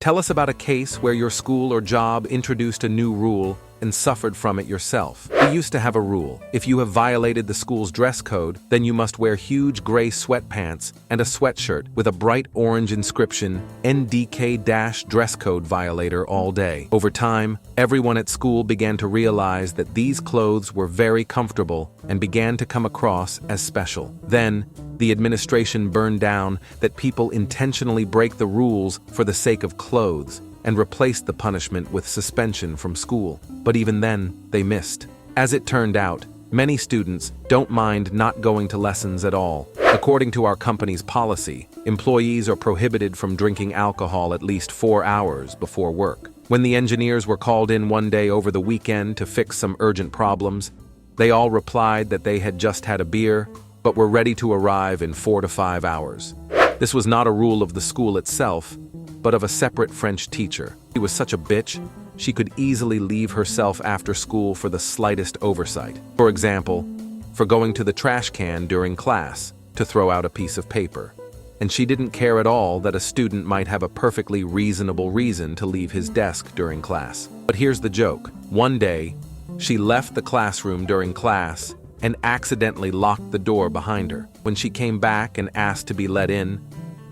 Tell us about a case where your school or job introduced a new rule and suffered from it yourself. We used to have a rule. If you have violated the school's dress code, then you must wear huge gray sweatpants and a sweatshirt with a bright orange inscription, NDK-dress code violator all day. Over time, everyone at school began to realize that these clothes were very comfortable and began to come across as special. Then, the administration burned down that people intentionally break the rules for the sake of clothes and replaced the punishment with suspension from school. But even then, they missed. As it turned out, many students don't mind not going to lessons at all. According to our company's policy, employees are prohibited from drinking alcohol at least 4 hours before work. When the engineers were called in one day over the weekend to fix some urgent problems, they all replied that they had just had a beer, but were ready to arrive in 4 to 5 hours. This was not a rule of the school itself, but of a separate French teacher. She was such a bitch, she could easily leave herself after school for the slightest oversight. For example, for going to the trash can during class to throw out a piece of paper. And she didn't care at all that a student might have a perfectly reasonable reason to leave his desk during class. But here's the joke. One day, she left the classroom during class and accidentally locked the door behind her. When she came back and asked to be let in,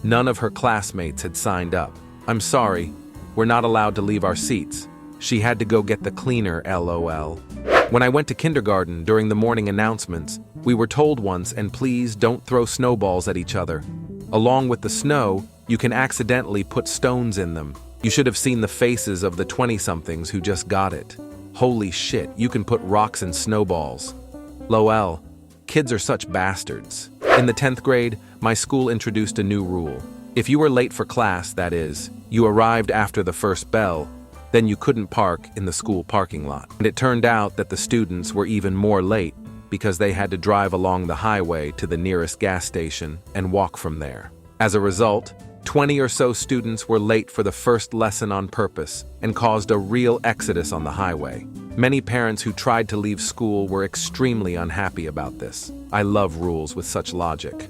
none of her classmates had signed up. "I'm sorry, we're not allowed to leave our seats. She had to go get the cleaner, LOL." When I went to kindergarten during the morning announcements, we were told once, "And please don't throw snowballs at each other. Along with the snow, you can accidentally put stones in them." You should have seen the faces of the 20-somethings who just got it. Holy shit, you can put rocks in snowballs. LOL. Kids are such bastards. In the 10th grade, my school introduced a new rule. If you were late for class, that is, you arrived after the first bell, then you couldn't park in the school parking lot. And it turned out that the students were even more late because they had to drive along the highway to the nearest gas station and walk from there. As a result, 20 or so students were late for the first lesson on purpose and caused a real exodus on the highway. Many parents who tried to leave school were extremely unhappy about this. I love rules with such logic.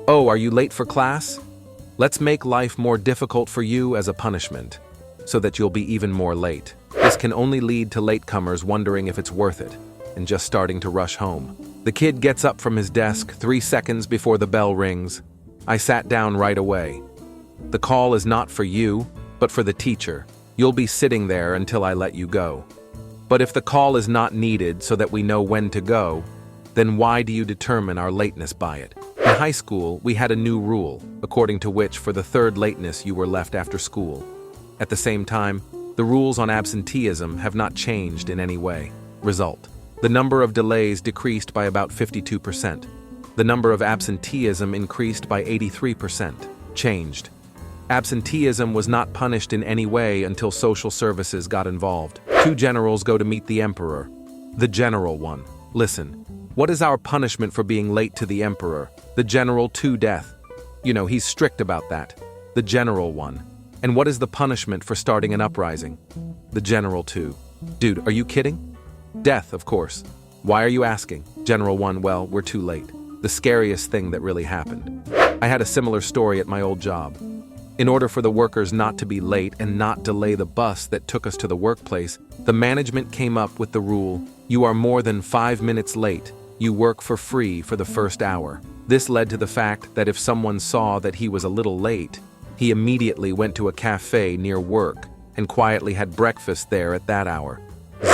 "Oh, are you late for class? Let's make life more difficult for you as a punishment, so that you'll be even more late." This can only lead to latecomers wondering if it's worth it, and just starting to rush home. The kid gets up from his desk 3 seconds before the bell rings. I sat down right away. "The call is not for you, but for the teacher. You'll be sitting there until I let you go. But if the call is not needed so that we know when to go, then why do you determine our lateness by it?" In high school, we had a new rule, according to which for the third lateness you were left after school. At the same time, the rules on absenteeism have not changed in any way. Result: the number of delays decreased by about 52%. The number of absenteeism increased by 83%. Changed. Absenteeism was not punished in any way until social services got involved. 2 generals go to meet the emperor. The general one: "Listen, what is our punishment for being late to the emperor?" The general: "To death." You know, he's strict about that. The general one: "And what is the punishment for starting an uprising?" The general: "2. Dude, are you kidding? Death, of course. Why are you asking?" General 1: "Well, we're too late." The scariest thing that really happened. I had a similar story at my old job. In order for the workers not to be late and not delay the bus that took us to the workplace, the management came up with the rule, "You are more than 5 minutes late, you work for free for the first hour." This led to the fact that if someone saw that he was a little late, he immediately went to a cafe near work and quietly had breakfast there at that hour.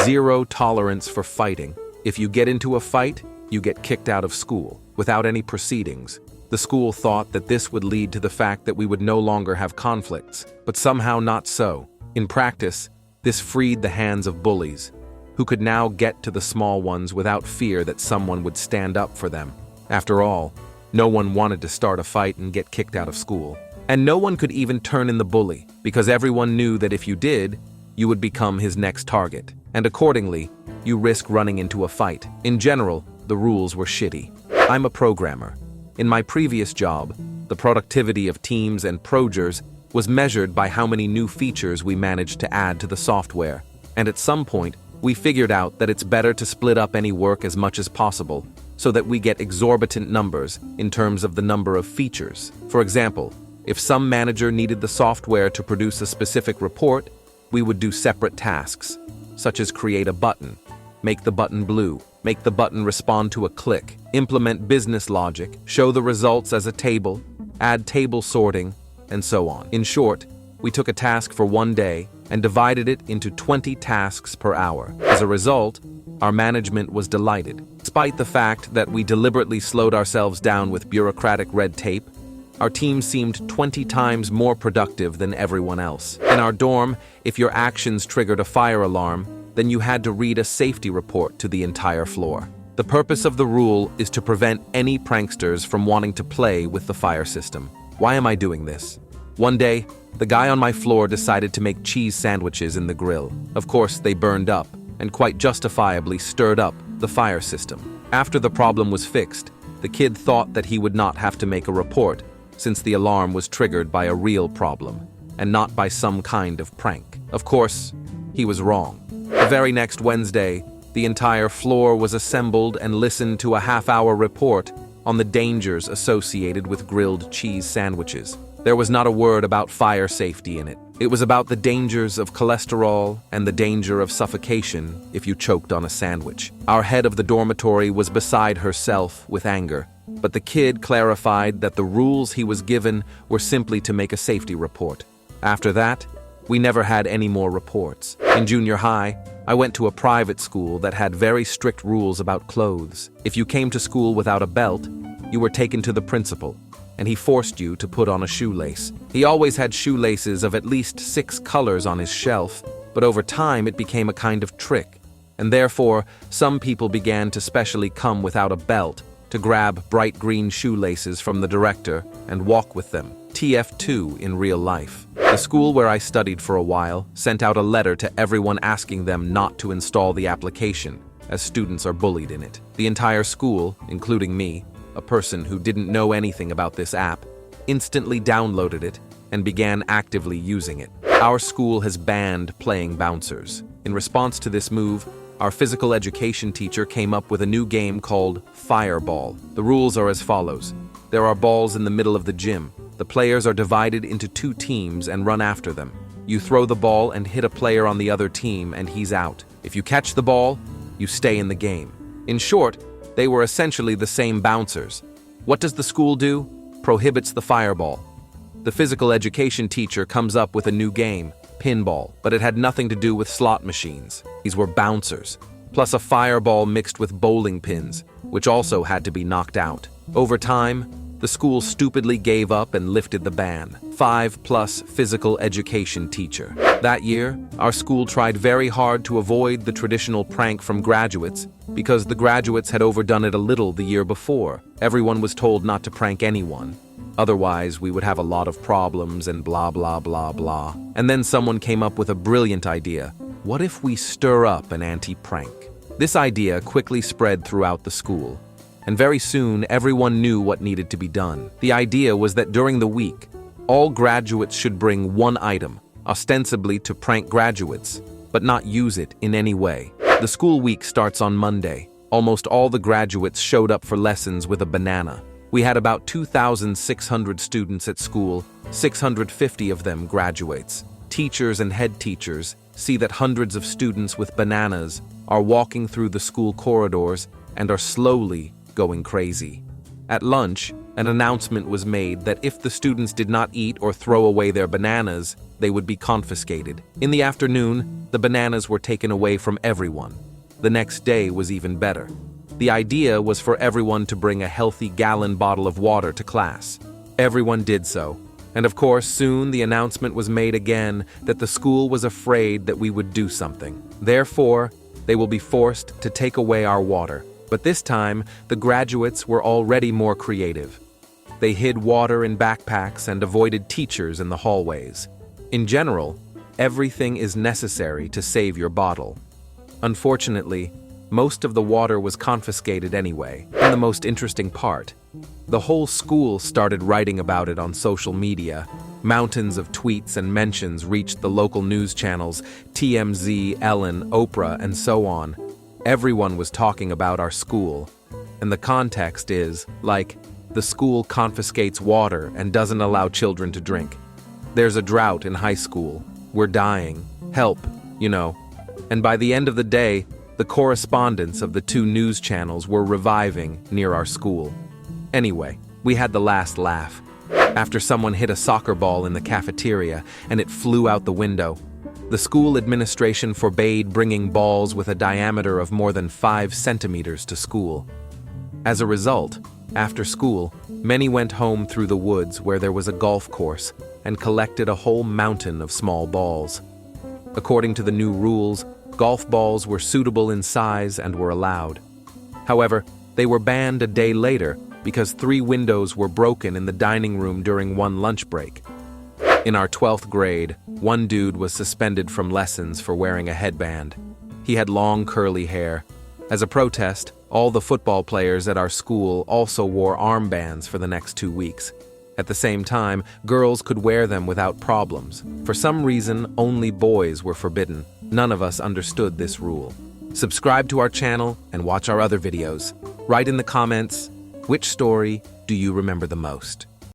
Zero tolerance for fighting. If you get into a fight, you get kicked out of school, without any proceedings. The school thought that this would lead to the fact that we would no longer have conflicts, but somehow not so. In practice, this freed the hands of bullies, who could now get to the small ones without fear that someone would stand up for them. After all, no one wanted to start a fight and get kicked out of school. And no one could even turn in the bully, because everyone knew that if you did, you would become his next target. And accordingly, you risk running into a fight. In general, the rules were shitty. I'm a programmer. In my previous job, the productivity of teams and progers was measured by how many new features we managed to add to the software. And at some point, we figured out that it's better to split up any work as much as possible so that we get exorbitant numbers in terms of the number of features. For example, If some manager needed the software to produce a specific report, we would do separate tasks, such as create a button, make the button blue, make the button respond to a click, implement business logic, show the results as a table, add table sorting, and so on. In short, we took a task for one day and divided it into 20 tasks per hour. As a result, our management was delighted. Despite the fact that we deliberately slowed ourselves down with bureaucratic red tape, our team seemed 20 times more productive than everyone else. In our dorm, if your actions triggered a fire alarm, then you had to read a safety report to the entire floor. The purpose of the rule is to prevent any pranksters from wanting to play with the fire system. Why am I doing this? One day, the guy on my floor decided to make cheese sandwiches in the grill. Of course, they burned up, and quite justifiably stirred up the fire system. After the problem was fixed, the kid thought that he would not have to make a report, since the alarm was triggered by a real problem, and not by some kind of prank. Of course, he was wrong. The very next Wednesday, the entire floor was assembled and listened to a half-hour report on the dangers associated with grilled cheese sandwiches. There was not a word about fire safety in it. It was about the dangers of cholesterol and the danger of suffocation if you choked on a sandwich. Our head of the dormitory was beside herself with anger, but the kid clarified that the rules he was given were simply to make a safety report. After that, we never had any more reports. In junior high, I went to a private school that had very strict rules about clothes. If you came to school without a belt, you were taken to the principal, and he forced you to put on a shoelace. He always had shoelaces of at least 6 colors on his shelf, but over time it became a kind of trick, and therefore some people began to specially come without a belt to grab bright green shoelaces from the director and walk with them. TF2 in real life. The school where I studied for a while sent out a letter to everyone asking them not to install the application, as students are bullied in it. The entire school, including me, a person who didn't know anything about this app, instantly downloaded it and began actively using it. Our school has banned playing bouncers. In response to this move, our physical education teacher came up with a new game called Fireball. The rules are as follows. There are balls in the middle of the gym. The players are divided into 2 teams and run after them. You throw the ball and hit a player on the other team and he's out. If you catch the ball, you stay in the game. In short, they were essentially the same bouncers. What does the school do? Prohibits the fireball. The physical education teacher comes up with a new game, pinball, but it had nothing to do with slot machines. These were bouncers, plus a fireball mixed with bowling pins, which also had to be knocked out. Over time, the school stupidly gave up and lifted the ban. 5+ physical education teacher. That year, our school tried very hard to avoid the traditional prank from graduates because the graduates had overdone it a little the year before. Everyone was told not to prank anyone. Otherwise, we would have a lot of problems and blah blah blah blah. And then someone came up with a brilliant idea. What if we stir up an anti-prank? This idea quickly spread throughout the school, and very soon everyone knew what needed to be done. The idea was that during the week, all graduates should bring one item, ostensibly to prank graduates, but not use it in any way. The school week starts on Monday. Almost all the graduates showed up for lessons with a banana. We had about 2,600 students at school, 650 of them graduates. Teachers and head teachers see that hundreds of students with bananas are walking through the school corridors and are slowly going crazy. At lunch, an announcement was made that if the students did not eat or throw away their bananas, they would be confiscated. In the afternoon, the bananas were taken away from everyone. The next day was even better. The idea was for everyone to bring a healthy gallon bottle of water to class. Everyone did so. And of course, soon the announcement was made again that the school was afraid that we would do something. Therefore, they will be forced to take away our water. But this time, the graduates were already more creative. They hid water in backpacks and avoided teachers in the hallways. In general, everything is necessary to save your bottle. Unfortunately, most of the water was confiscated anyway. And the most interesting part, the whole school started writing about it on social media. Mountains of tweets and mentions reached the local news channels, TMZ, Ellen, Oprah, and so on. Everyone was talking about our school, and the context is, like, the school confiscates water and doesn't allow children to drink. There's a drought in high school. We're dying. Help, you know. And by the end of the day, the correspondents of the two news channels were reviving near our school. Anyway, we had the last laugh. After someone hit a soccer ball in the cafeteria and it flew out the window, the school administration forbade bringing balls with a diameter of more than 5 centimeters to school. As a result, after school, many went home through the woods where there was a golf course and collected a whole mountain of small balls. According to the new rules, golf balls were suitable in size and were allowed. However, they were banned a day later because 3 windows were broken in the dining room during one lunch break. In our 12th grade, one dude was suspended from lessons for wearing a headband. He had long curly hair. As a protest, all the football players at our school also wore armbands for the next 2 weeks. At the same time, girls could wear them without problems. For some reason, only boys were forbidden. None of us understood this rule. Subscribe to our channel and watch our other videos. Write in the comments, which story do you remember the most?